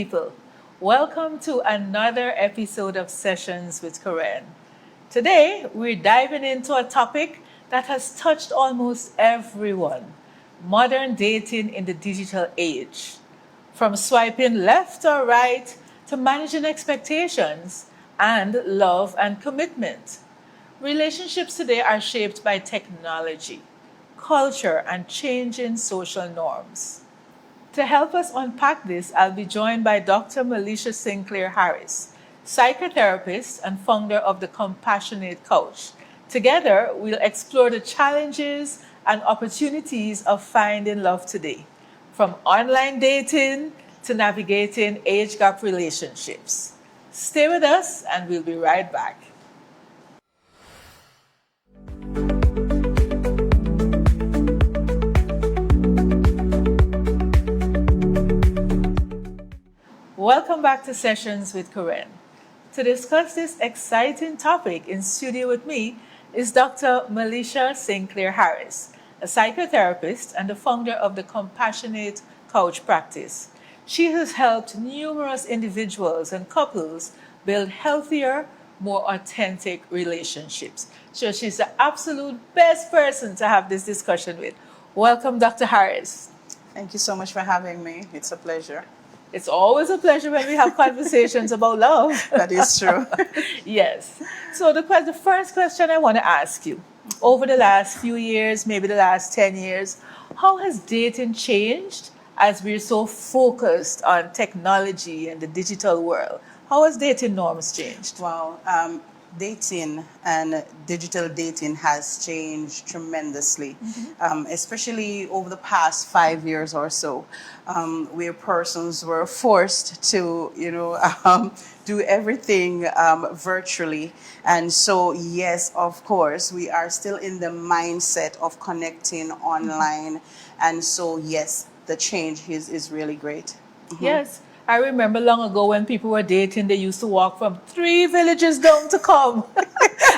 people. Welcome to another episode of Sessions with Koren. Today, we're diving into a topic that has touched almost everyone: modern dating in the digital age. From swiping left or right to managing expectations and love and commitment. Relationships today are shaped by technology, culture, and changing social norms. To help us unpack this, I'll be joined by Dr. Melisha Sinclair Harris, psychotherapist and founder of the Compassionate Couch. Together, we'll explore the challenges and opportunities of finding love today, from online dating to navigating age gap relationships. Stay with us, and we'll be right back. Welcome back to Sessions with Koren. To discuss this exciting topic, in studio with me is Dr. Melisha Sinclair Harris, a psychotherapist and the founder of the Compassionate Couch practice. She has helped numerous individuals and couples build healthier, more authentic relationships. So she's the absolute best person to have this discussion with. Welcome, Dr. Harris. Thank you so much for having me. It's a pleasure. It's always a pleasure when we have conversations about love. That is true. Yes. So the first question I want to ask you, over the last few years, maybe the last 10 years, how has dating changed as we're so focused on technology and the digital world? How has dating norms changed? Wow. Dating and digital dating has changed tremendously, especially over the past 5 years or so, where persons were forced to, do everything virtually. And so, yes, of course, we are still in the mindset of connecting online. And so, yes, the change is really great. Yes. I remember long ago when people were dating, they used to walk from 3 villages down to come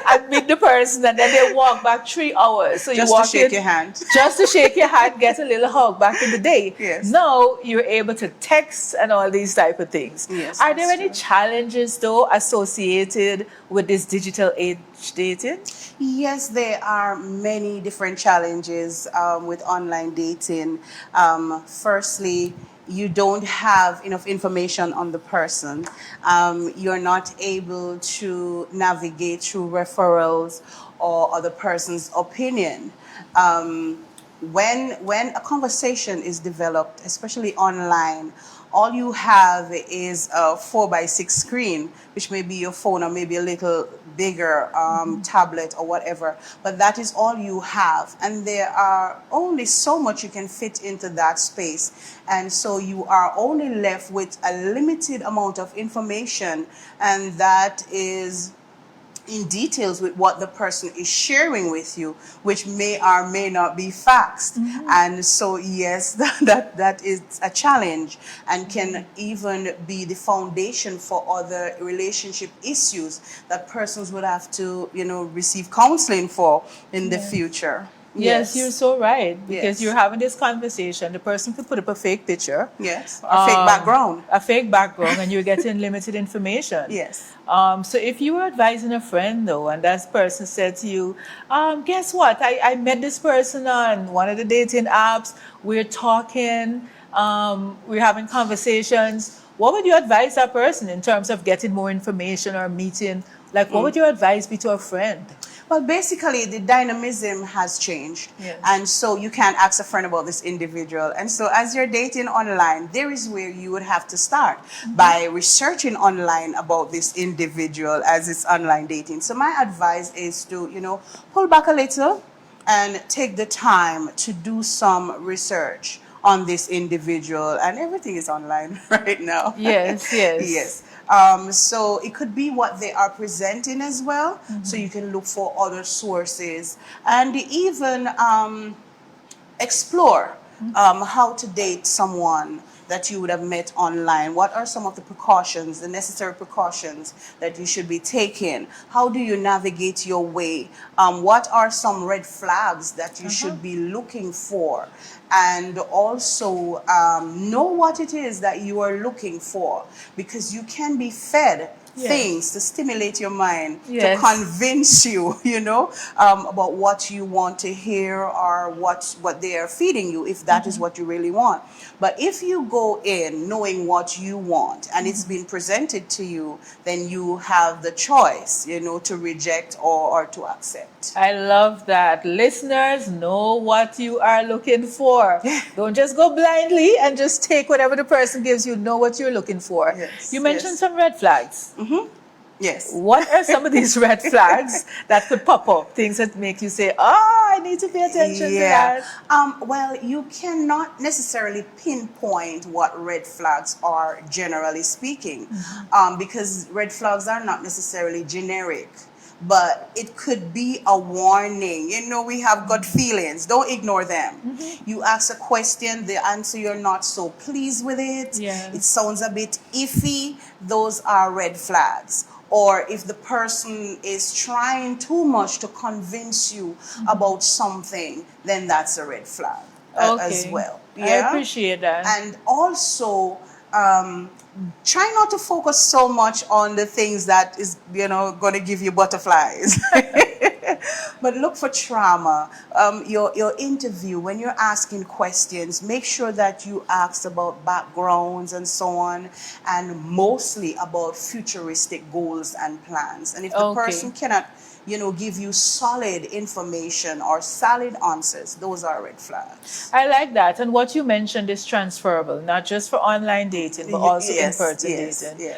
and meet the person, and then they walk back 3 hours. So Just you walk to shake in, your hand. Just to shake your hand, get a little hug back in the day. Yes. Now you're able to text and all these type of things. Yes, Are there that's any true. challenges though associated with this digital age dating? Yes, there are many different challenges with online dating. Firstly, you don't have enough information on the person. You're not able to navigate through referrals or other person's opinion. When a conversation is developed, especially online, all you have is a 4:6 screen, which may be your phone or maybe a little bigger tablet or whatever. But that is all you have. And there are only so much you can fit into that space. And so you are only left with a limited amount of information. And that is in details with what the person is sharing with you, which may or may not be facts. And so, yes, that is a challenge and can even be the foundation for other relationship issues that persons would have to, receive counseling for in the future. Yes, you're so right. Because Yes. you're having this conversation, the person could put up a fake picture. Yes, a fake background. A fake background, and you're getting limited information. Yes. So if you were advising a friend though, and that person said to you, guess what? I met this person on one of the dating apps. We're talking, we're having conversations. What would you advise that person in terms of getting more information or meeting? Like, what would your advice be to a friend? Well, basically, the dynamism has changed. Yes. And so you can't ask a friend about this individual. And so as you're dating online, there is where you would have to start by researching online about this individual as it's online dating. So my advice is to, pull back a little and take the time to do some research on this individual. And everything is online right now. Yes, yes. Yes. So it could be what they are presenting as well. So you can look for other sources and even explore how to date someone that you would have met online? What are some of the precautions, the necessary precautions that you should be taking? How do you navigate your way? What are some red flags that you should be looking for? And also know what it is that you are looking for, because you can be fed things to stimulate your mind, to convince you, about what you want to hear or what they are feeding you, if that is what you really want. But if you go in knowing what you want and it's been presented to you, then you have the choice, to reject or to accept. I love that. Listeners, know what you are looking for. Don't just go blindly and just take whatever the person gives you. Know what you're looking for. Yes, you mentioned some red flags. Yes. What are some of these red flags that could pop up? Things that make you say, I need to pay attention to that. Well, you cannot necessarily pinpoint what red flags are, generally speaking, because red flags are not necessarily generic. But it could be a warning. We have gut feelings. Don't ignore them. You ask a question, the answer you're not so pleased with it. It sounds a bit iffy. Those are red flags. Or if the person is trying too much to convince you about something, then that's a red flag as well. I appreciate that. And also, try not to focus so much on the things that is, going to give you butterflies. But look for trauma. Your interview, when you're asking questions, make sure that you ask about backgrounds and so on, and mostly about futuristic goals and plans. And if the person cannot, give you solid information or solid answers, those are red flags. I like that. And what you mentioned is transferable, not just for online dating, but also in-person dating.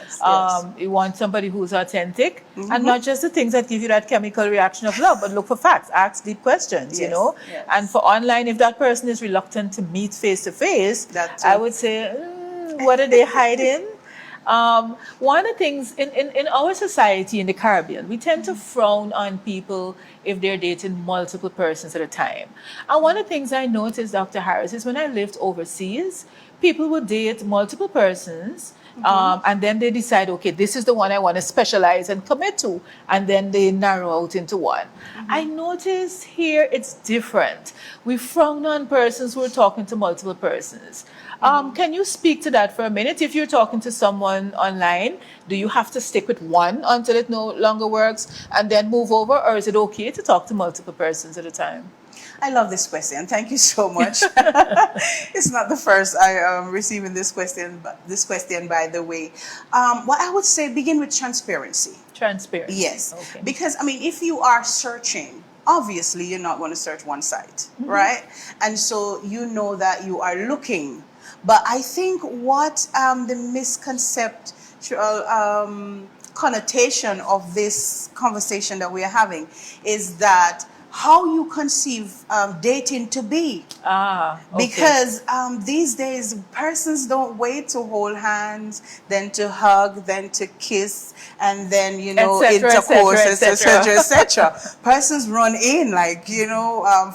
You want somebody who's authentic, and not just the things that give you that chemical reaction of love, but look for facts, ask deep questions, And for online, if that person is reluctant to meet face-to-face, I would say, what are they hiding? One of the things in our society in the Caribbean, we tend to frown on people if they're dating multiple persons at a time. And one of the things I noticed, Dr. Harris, is when I lived overseas, people would date multiple persons, and then they decide, okay, this is the one I want to specialize and commit to, and then they narrow out into one. I notice here it's different. We frown on persons who are talking to multiple persons. Can you speak to that for a minute? If you're talking to someone online, do you have to stick with one until it no longer works and then move over, or is it okay to talk to multiple persons at a time? I love this question. Thank you so much. It's not the first I am receiving this question, by the way. What I would say, begin with transparency. Transparency. Yes. Okay. Because, if you are searching, obviously you're not going to search one site, right? And so you know that you are looking. But I think what the misconceptual connotation of this conversation that we are having is that how you conceive dating to be. Because these days, persons don't wait to hold hands, then to hug, then to kiss, and then, intercourse, etc. Persons run in like,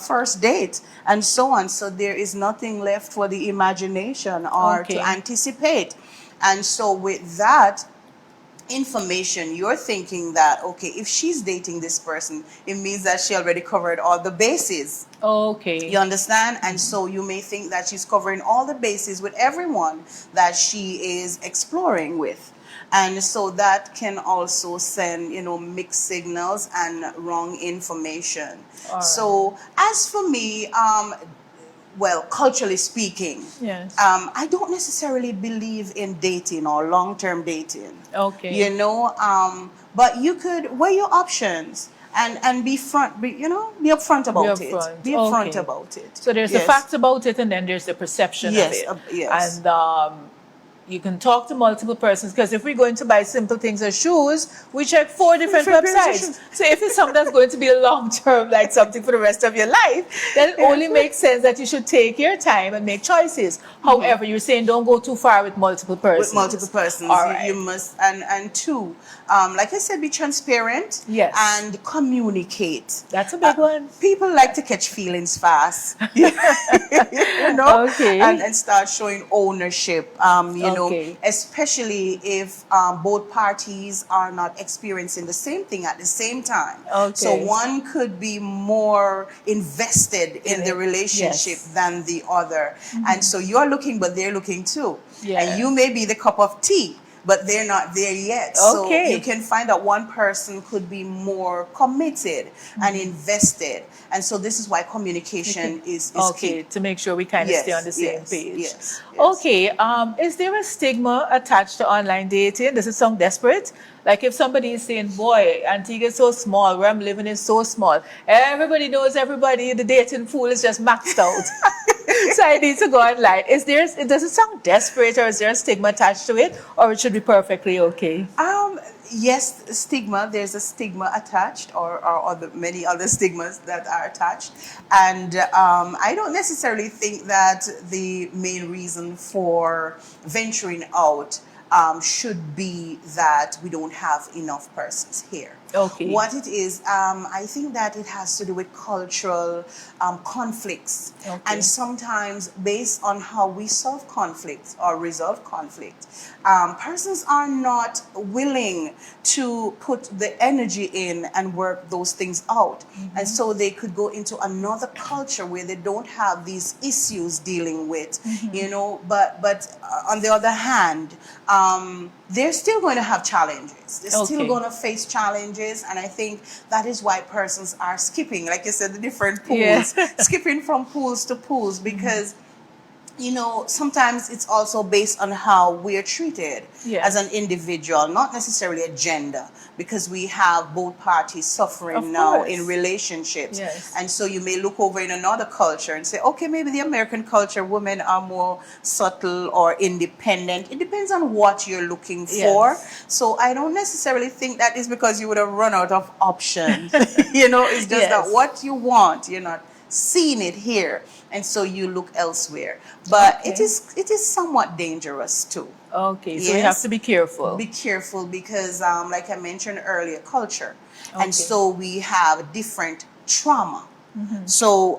first date and so on. So there is nothing left for the imagination or to anticipate. And so with that information, you're thinking that, okay, if she's dating this person, it means that she already covered all the bases. You understand? And so you may think that she's covering all the bases with everyone that she is exploring with. And so that can also send, mixed signals and wrong information. So as for me, well, culturally speaking, I don't necessarily believe in dating or long-term dating. But you could weigh your options and be upfront about it. Be upfront about it. So there's the facts about it, and then there's the perception of it. And you can talk to multiple persons, because if we're going to buy simple things as shoes, we check 4 different websites. So if it's something that's going to be a long term, like something for the rest of your life, then it only makes sense that you should take your time and make choices. However, you're saying don't go too far with multiple persons. With multiple persons, All right. you must, and two, like I said, be transparent. Yes. And communicate. That's a big one. People like to catch feelings fast, you know, Okay. and start showing ownership. You know, Okay. especially if both parties are not experiencing the same thing at the same time. Okay. So one could be more invested in the relationship than the other, and so you're looking, but they're looking too. Yeah. And you may be the cup of tea, but they're not there yet. Okay. So you can find that one person could be more committed and invested. And so this is why communication is Okay, key. to make sure we kind of stay on the same page. Yes. Okay, is there a stigma attached to online dating? Does it sound desperate? Like if somebody is saying, boy, Antigua is so small, where I'm living is so small. Everybody knows everybody, the dating pool is just maxed out. So I need to go online. Does it sound desperate, or is there a stigma attached to it? Or it should be perfectly okay? Yes, stigma. There's a stigma attached, or many other stigmas that are attached. And I don't necessarily think that the main reason for venturing out should be that we don't have enough persons here. Okay. What it is, I think that it has to do with cultural conflicts. Okay. And sometimes based on how we solve conflicts or resolve conflict, persons are not willing to put the energy in and work those things out. And so they could go into another culture where they don't have these issues dealing with, you know, but on the other hand, they're still going to have challenges. They're still going to face challenges. And I think that is why persons are skipping, like you said, the different pools, skipping from pools to pools, because you know, sometimes it's also based on how we are treated as an individual, not necessarily a gender, because we have both parties suffering now in relationships. And so you may look over in another culture and say, okay, maybe the American culture, women are more subtle or independent. It depends on what you're looking for. So I don't necessarily think that is because you would have run out of options. You know, it's just that what you want, you're not seeing it here, and so you look elsewhere. But it is somewhat dangerous too. Okay, so we have to be careful. Be careful because, like I mentioned earlier, culture, and so we have different trauma. So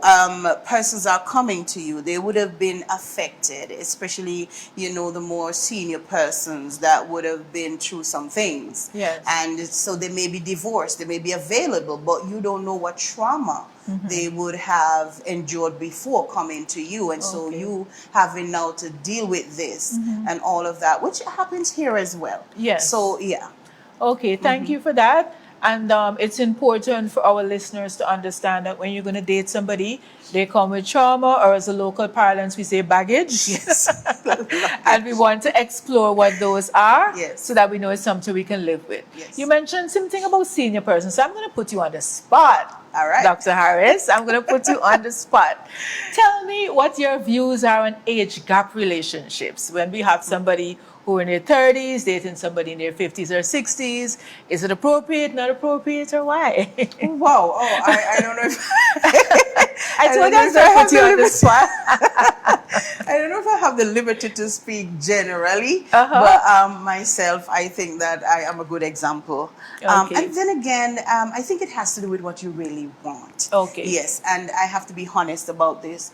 persons are coming to you. They would have been affected, especially, you know, the more senior persons that would have been through some things. And so they may be divorced, they may be available, but you don't know what trauma they would have endured before coming to you. And so you having now to deal with this and all of that, which happens here as well. So, Okay, thank you for that. And it's important for our listeners to understand that when you're going to date somebody, they come with trauma, or as a local parlance, we say baggage. And we want to explore what those are so that we know it's something we can live with. You mentioned something about senior persons, so I'm going to put you on the spot. All right. Dr. Harris, I'm going to put you on the spot. Tell me what your views are on age gap relationships. When we have somebody who are in their 30s, dating somebody in their 50s or 60s, is it appropriate, not appropriate, or why? Wow. Oh, I don't know if... I told you I was going to put you on the spot. I don't know if I have the liberty to speak generally, but myself, I think that I am a good example. And then again, I think it has to do with what you really want. Yes, and I have to be honest about this.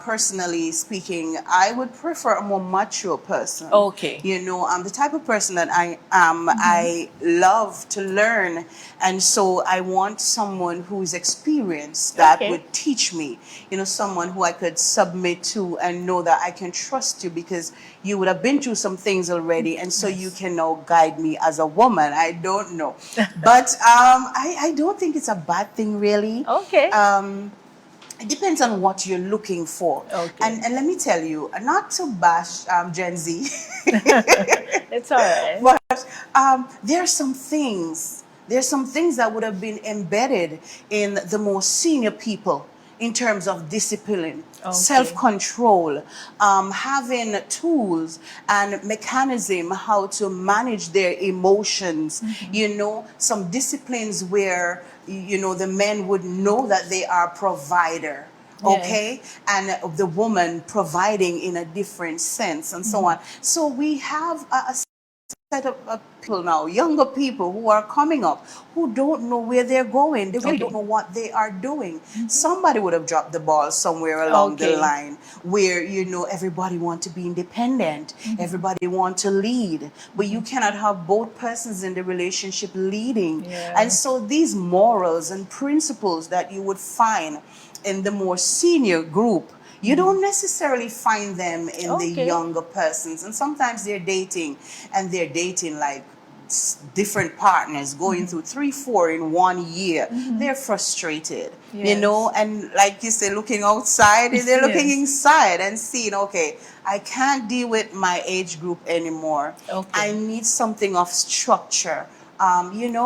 Personally speaking, I would prefer a more mature person. You know, the type of person that I am, I love to learn. And so I want someone who is experienced that would teach me, you know, someone who I could submit to and know that I can trust you because you would have been through some things already. And so you can now guide me as a woman. I don't know. But I don't think it's a bad thing, really. It depends on what you're looking for. And let me tell you, not to bash Gen Z. It's all right. But there are some things that would have been embedded in the more senior people in terms of discipline, Okay. self-control, having tools and mechanism how to manage their emotions, some disciplines where, the men would know that they are a provider. Okay, Yes. and the woman providing in a different sense, and so on. So we have a set of people now, younger people who are coming up, who don't know where they're going. They really Okay. don't know what they are doing. Somebody would have dropped the ball somewhere along the Okay. line where, everybody want to be independent, everybody want to lead, but you cannot have both persons in the relationship leading. Yeah. And so these morals and principles that you would find in the more senior group, you don't necessarily find them in the Okay. younger persons. And sometimes they're dating like different partners, going through 3, 4 in 1 year. They're frustrated, Yes. and like you say, looking outside, they're looking Yes. inside and seeing, okay, I can't deal with my age group anymore. Okay. I need something of structure.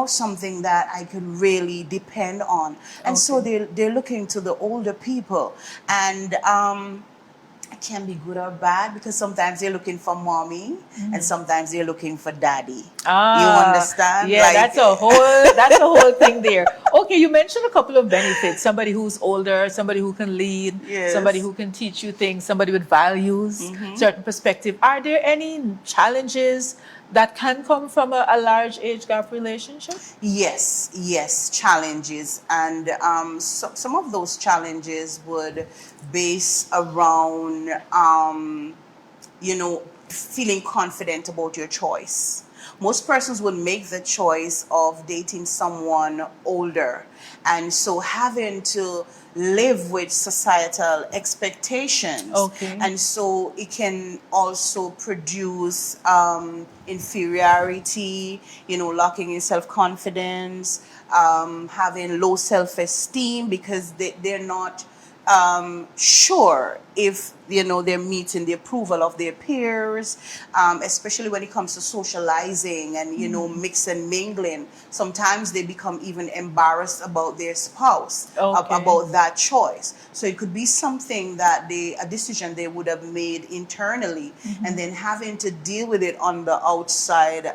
Something that I could really depend on. And so Okay. they're looking to the older people. And it can be good or bad, because sometimes they're looking for mommy and sometimes they're looking for daddy. You understand? Yeah, that's a whole thing there. Okay, you mentioned a couple of benefits. Somebody who's older, somebody who can lead, Yes. somebody who can teach you things, somebody with values, certain perspective. Are there any challenges that can come from a large age gap relationship? Yes, challenges. And some of those challenges would base around, feeling confident about your choice. Most persons would make the choice of dating someone older. And so having to live with societal expectations. Okay. And so it can also produce inferiority, lacking in self-confidence, having low self-esteem, because they're not sure if they're meeting the approval of their peers, especially when it comes to socializing and mix and mingling. Sometimes they become even embarrassed about their spouse, Okay. about that choice. So it could be something that a decision they would have made internally, and then having to deal with it on the outside.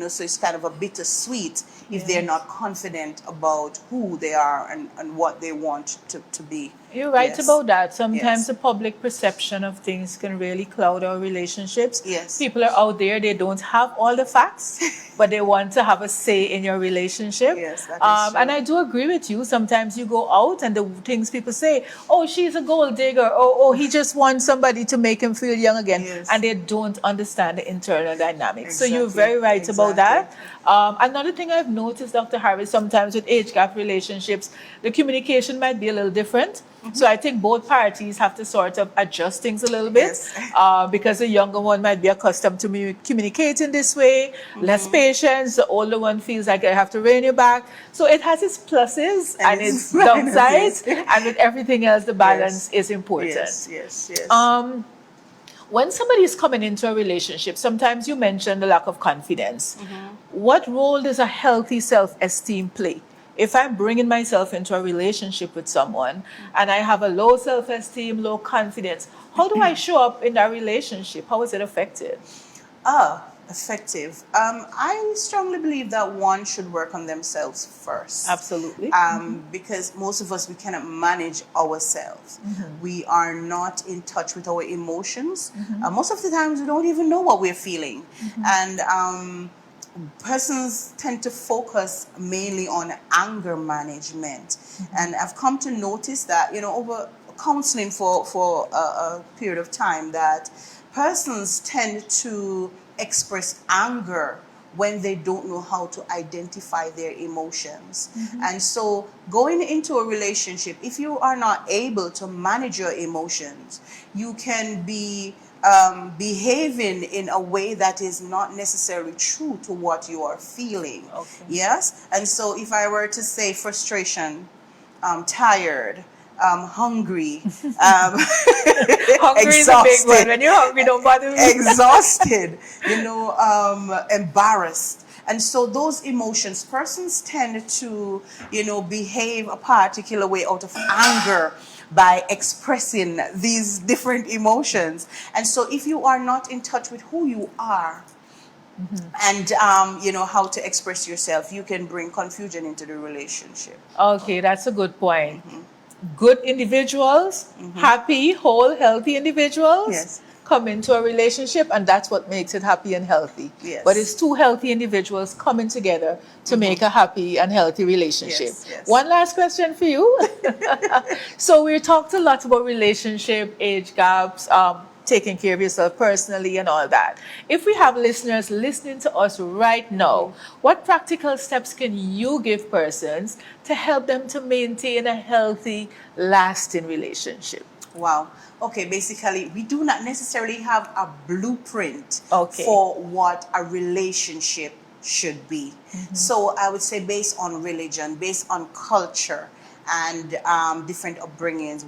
So it's kind of a bittersweet if they're Yes. not confident about who they are and what they want to be. You're right Yes. about that. Sometimes Yes. the public perception of things can really cloud our relationships. Yes. People are out there, they don't have all the facts, but they want to have a say in your relationship. Yes, that is true. And I do agree with you. Sometimes you go out and the things people say, oh, she's a gold digger, oh, he just wants somebody to make him feel young again. Yes. And they don't understand the internal dynamics. So you're Exactly. very right about that. Exactly. Another thing I've noticed, Dr. Harris, sometimes with age gap relationships, the communication might be a little different. So I think both parties have to sort of adjust things a little bit, Yes. because the younger one might be accustomed to communicating this way, less patience. The older one feels like I have to rein you back. So it has its pluses and its downsides, and with everything else, the balance is important. Yes. When somebody is coming into a relationship, sometimes you mention the lack of confidence. What role does a healthy self-esteem play? If I'm bringing myself into a relationship with someone and I have a low self-esteem, low confidence, how do I show up in that relationship? How is it affected? Effective. I strongly believe that one should work on themselves first. Absolutely. Because most of us, we cannot manage ourselves. We are not in touch with our emotions. Most of the times, we don't even know what we're feeling. And persons tend to focus mainly on anger management. And I've come to notice that, over counseling for a period of time, that persons tend to express anger when they don't know how to identify their emotions. And so going into a relationship, if you are not able to manage your emotions, you can be behaving in a way that is not necessarily true to what you are feeling. Okay. Yes? And so if I were to say frustration, tired, hungry, Hungry is a big one. When you're hungry, don't bother me. exhausted, embarrassed. And so those emotions, persons tend to, behave a particular way out of anger by expressing these different emotions. And so if you are not in touch with who you are, and how to express yourself, you can bring confusion into the relationship. Okay, that's a good point. Good individuals, happy, whole, healthy individuals Yes. come into a relationship, and that's what makes it happy and healthy. Yes. But it's two healthy individuals coming together to make a happy and healthy relationship. Yes, yes. One last question for you. So we talked a lot about relationship, age gaps, taking care of yourself personally and all that. If we have listeners listening to us right now, what practical steps can you give persons to help them to maintain a healthy, lasting relationship? Wow. Okay, basically, we do not necessarily have a blueprint Okay. for what a relationship should be. So I would say based on religion, based on culture, and different upbringings,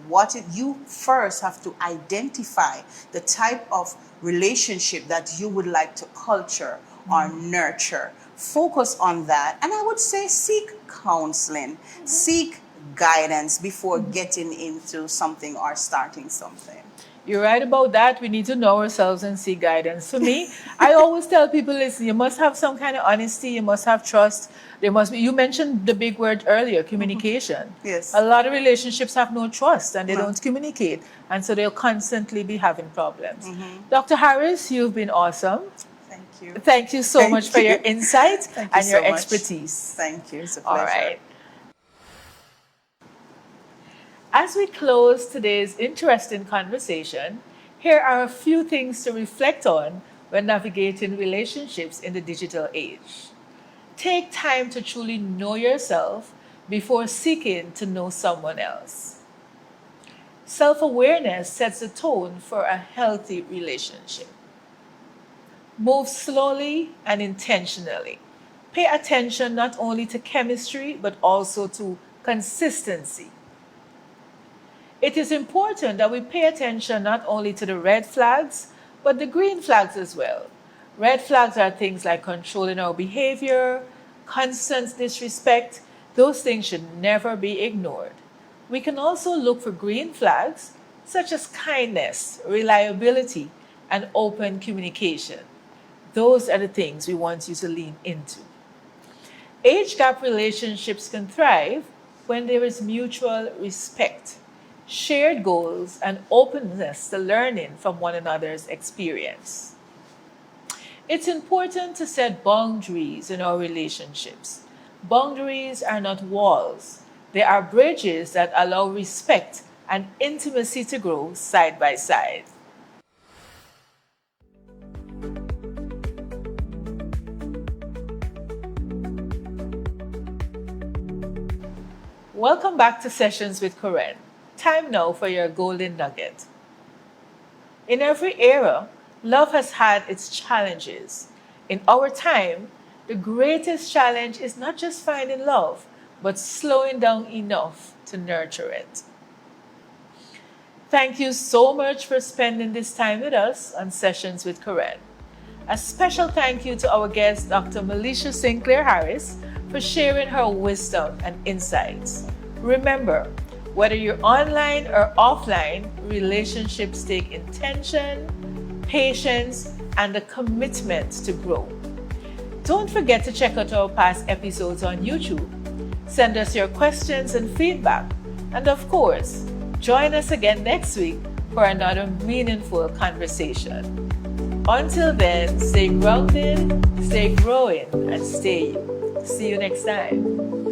you first have to identify the type of relationship that you would like to culture or nurture. Focus on that. And I would say seek counseling, seek guidance before getting into something or starting something. You're right about that. We need to know ourselves and seek guidance. For me, I always tell people, listen, you must have some kind of honesty. You must have trust. There must be, you mentioned the big word earlier, communication. Yes. A lot of relationships have no trust and they don't communicate. And so they'll constantly be having problems. Dr. Harris, you've been awesome. Thank you. Thank you so much for your insight Thank you and your so much. expertise. Thank you. It's a pleasure. All right. As we close today's interesting conversation, here are a few things to reflect on when navigating relationships in the digital age. Take time to truly know yourself before seeking to know someone else. Self-awareness sets the tone for a healthy relationship. Move slowly and intentionally. Pay attention not only to chemistry, but also to consistency. It is important that we pay attention not only to the red flags, but the green flags as well. Red flags are things like controlling our behavior, constant disrespect. Those things should never be ignored. We can also look for green flags, such as kindness, reliability, and open communication. Those are the things we want you to lean into. Age gap relationships can thrive when there is mutual respect, shared goals, and openness to learning from one another's experience. It's important to set boundaries in our relationships. Boundaries are not walls. They are bridges that allow respect and intimacy to grow side by side. Welcome back to Sessions with Koren. Time now for your golden nugget. In every era, love has had its challenges. In our time, the greatest challenge is not just finding love, but slowing down enough to nurture it. Thank you so much for spending this time with us on Sessions with Koren. A special thank you to our guest, Dr. Melisha Sinclair Harris, for sharing her wisdom and insights. Remember, whether you're online or offline, relationships take intention, patience, and a commitment to grow. Don't forget to check out our past episodes on YouTube. Send us your questions and feedback. And of course, join us again next week for another meaningful conversation. Until then, stay grounded, stay growing, and stay you. See you next time.